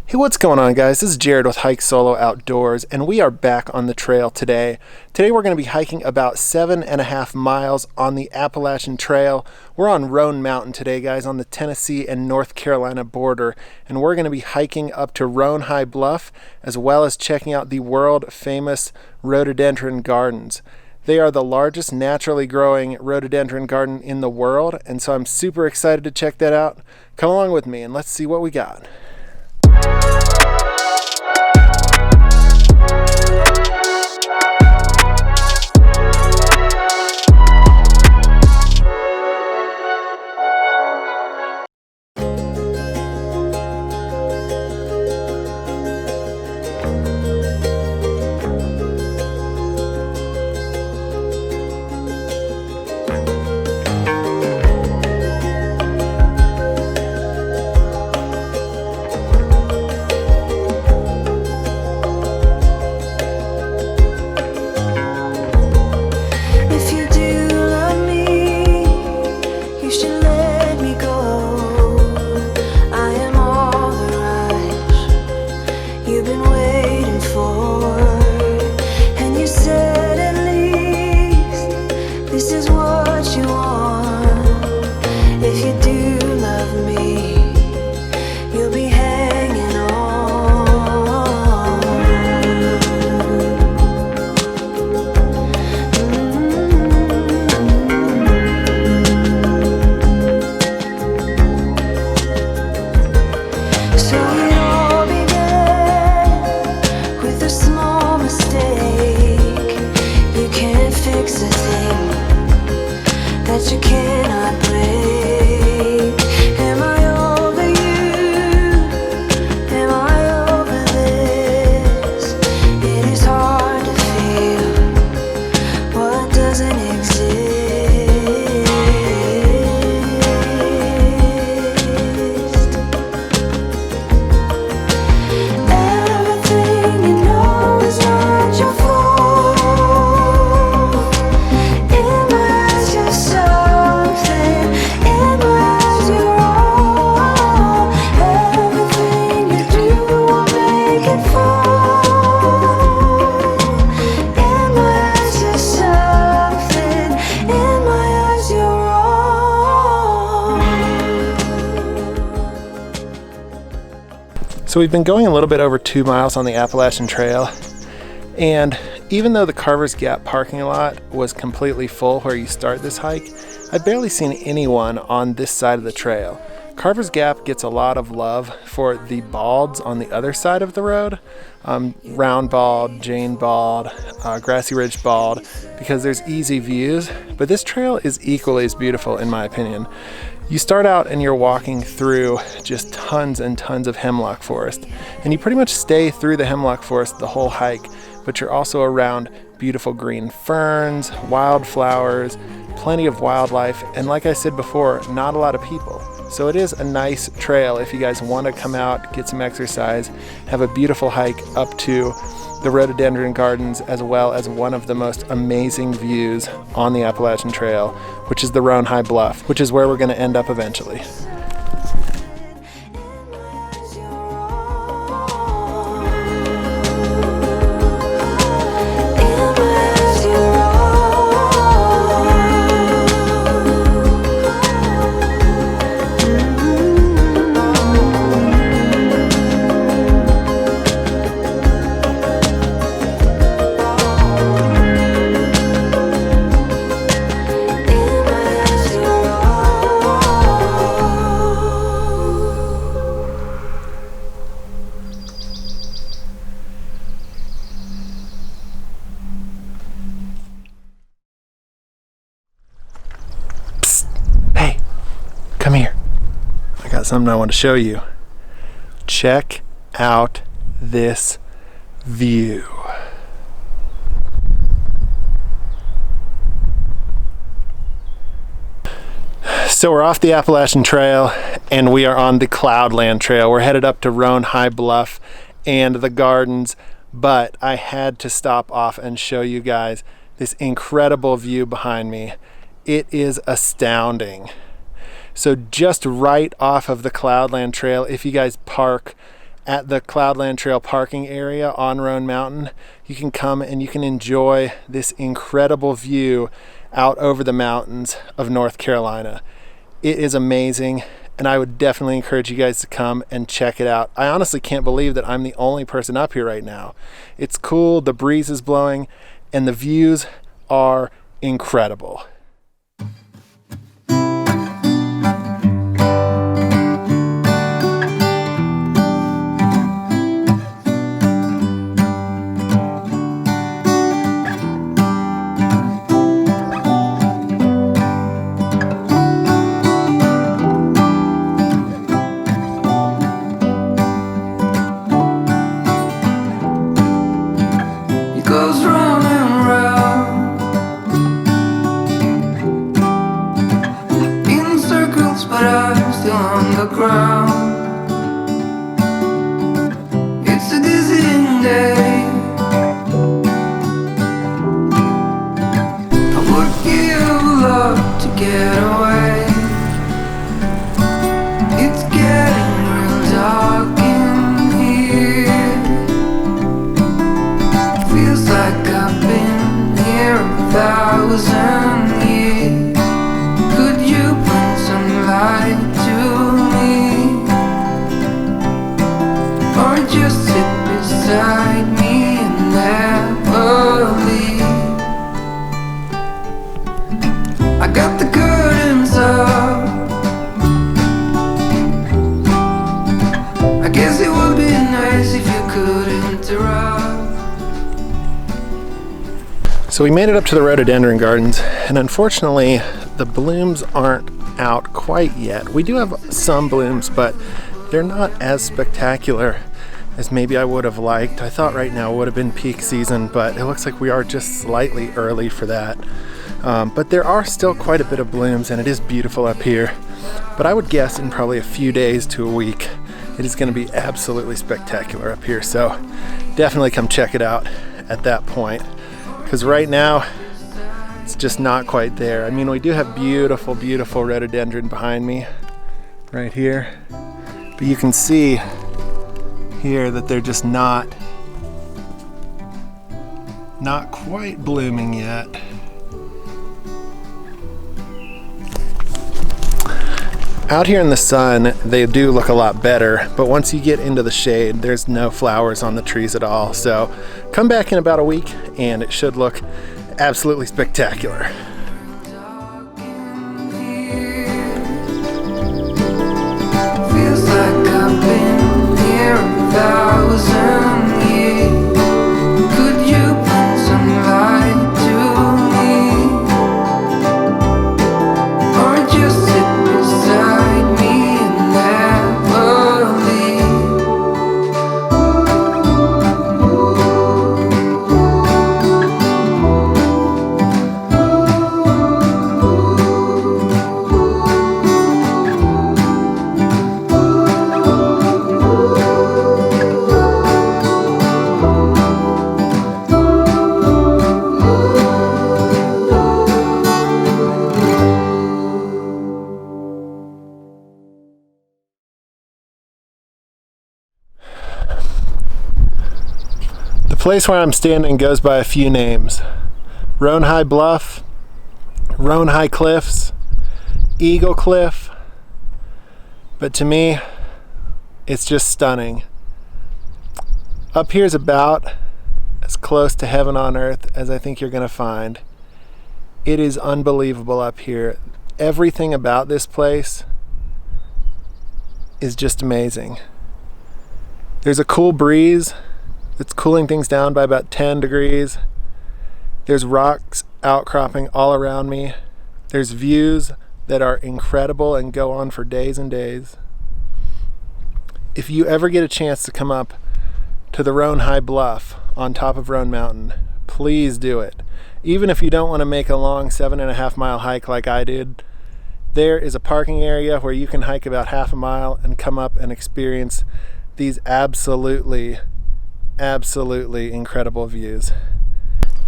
Hey, what's going on, guys? This is Jared with Hike Solo Outdoors, and we are back on the trail today. Today we're going to be hiking about 7.5 miles on the Appalachian Trail. We're on Roan Mountain today, guys, on the Tennessee and North Carolina border, and we're going to be hiking up to Roan High Bluff, as well as checking out the world-famous Rhododendron Gardens. They are the largest naturally growing rhododendron garden in the world, and so I'm super excited to check that out. Come along with me and let's see what we got. So we've been going a little bit over 2 miles on the Appalachian Trail, and even though the Carver's Gap parking lot was completely full where you start this hike, I've barely seen anyone on this side of the trail. Carver's Gap gets a lot of love for the balds on the other side of the road, Round Bald, Jane Bald, Grassy Ridge Bald, because there's easy views, but this trail is equally as beautiful in my opinion. You start out and you're walking through just tons and tons of hemlock forest, and you pretty much stay through the hemlock forest the whole hike, but you're also around beautiful green ferns, wildflowers, plenty of wildlife, and like I said before, not a lot of people. So it is a nice trail if you guys want to come out, get some exercise, have a beautiful hike up to the Rhododendron Gardens, as well as one of the most amazing views on the Appalachian Trail, which is the Roan High Bluff, which is where we're going to end up eventually. Come here. I got something I want to show you. Check out this view. So we're off the Appalachian Trail and we are on the Cloudland Trail. We're headed up to Roan High Bluff and the gardens, but I had to stop off and show you guys this incredible view behind me. It is astounding. So just right off of the Cloudland Trail, if you guys park at the Cloudland Trail parking area on Roan Mountain, you can come and you can enjoy this incredible view out over the mountains of North Carolina. It is amazing, and I would definitely encourage you guys to come and check it out. I honestly can't believe that I'm the only person up here right now. It's cool, the breeze is blowing, and the views are incredible. It's a dizzying day. I would give love to get away. It's getting real dark in here. Feels like I've been here 1,000 years. Could you bring some light to me? Or just sit beside me and never leave? I got the curtains up. I guess it would be nice if you could interrupt. So we made it up to the Rhododendron Gardens, and unfortunately the blooms aren't out quite yet. We do have some blooms, but they're not as spectacular as maybe I would have liked. I thought right now would have been peak season, but it looks like we are just slightly early for that. But there are still quite a bit of blooms, and it is beautiful up here. But I would guess in probably a few days to a week, it is going to be absolutely spectacular up here. So definitely come check it out at that point, because right now it's just not quite there. I mean, we do have beautiful, beautiful rhododendron behind me right here, but you can see here that they're just not quite blooming yet. Out here in the sun, they do look a lot better, but once you get into the shade, there's no flowers on the trees at all. So come back in about a week and it should look absolutely spectacular. Feels like I've been here 1,000 years. Could you bring some light to me? Or just sit beside me and never leave? The place where I'm standing goes by a few names: Roan High Bluff, Roan High Cliffs, Eagle Cliff, but to me, it's just stunning. Up here is about as close to heaven on earth as I think you're going to find. It is unbelievable up here. Everything about this place is just amazing. There's a cool breeze. It's cooling things down by about 10 degrees. There's rocks outcropping all around me. There's views that are incredible and go on for days and days. If you ever get a chance to come up to the Roan High Bluff on top of Roan Mountain, please do it. Even if you don't want to make a long 7.5 mile hike like I did, there is a parking area where you can hike about half a mile and come up and experience these absolutely incredible views.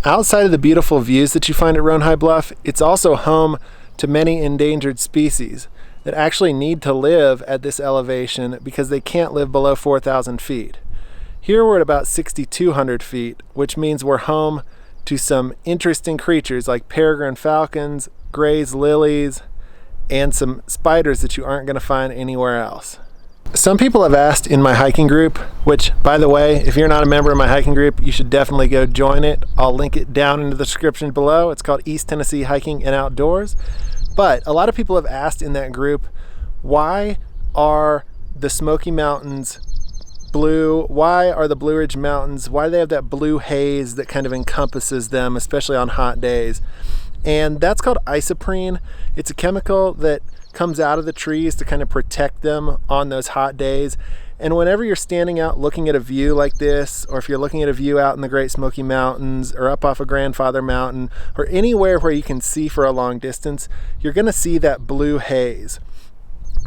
Outside of the beautiful views that you find at Roan High Bluff, it's also home to many endangered species. that actually need to live at this elevation because they can't live below 4,000 feet. Here we're at about 6,200 feet, which means we're home to some interesting creatures like peregrine falcons, Gray's lilies, and some spiders that you aren't going to find anywhere else. Some people have asked in my hiking group, which, by the way, if you're not a member of my hiking group, you should definitely go join it. I'll link it down in the description below. It's called East Tennessee Hiking and Outdoors. But a lot of people have asked in that group, why are the Smoky Mountains blue? Why are the Blue Ridge Mountains, why do they have that blue haze that kind of encompasses them, especially on hot days? And that's called isoprene. It's a chemical that comes out of the trees to kind of protect them on those hot days. And whenever you're standing out looking at a view like this, or if you're looking at a view out in the Great Smoky Mountains or up off of Grandfather Mountain or anywhere where you can see for a long distance, you're going to see that blue haze.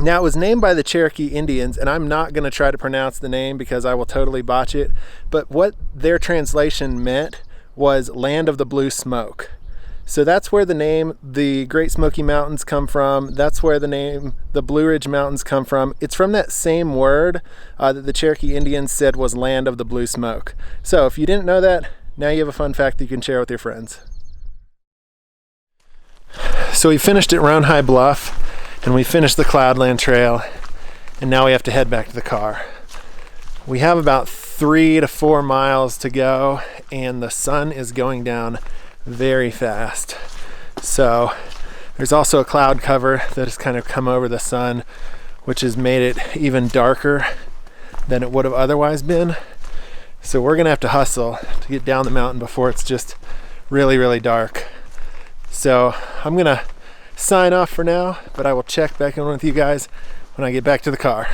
Now, it was named by the Cherokee Indians, and I'm not going to try to pronounce the name because I will totally botch it, but what their translation meant was land of the blue smoke. So that's where the name, the Great Smoky Mountains, come from. That's where the name, the Blue Ridge Mountains, come from. It's from that same word that the Cherokee Indians said was land of the blue smoke. So if you didn't know that, now you have a fun fact that you can share with your friends. So we finished at Roan High Bluff, and we finished the Cloudland Trail, and now we have to head back to the car. We have about 3 to 4 miles to go, and the sun is going down very fast. So there's also a cloud cover that has kind of come over the sun, which has made it even darker than it would have otherwise been. So we're gonna have to hustle to get down the mountain before it's just really, really dark. So I'm gonna sign off for now, but I will check back in with you guys when I get back to the car.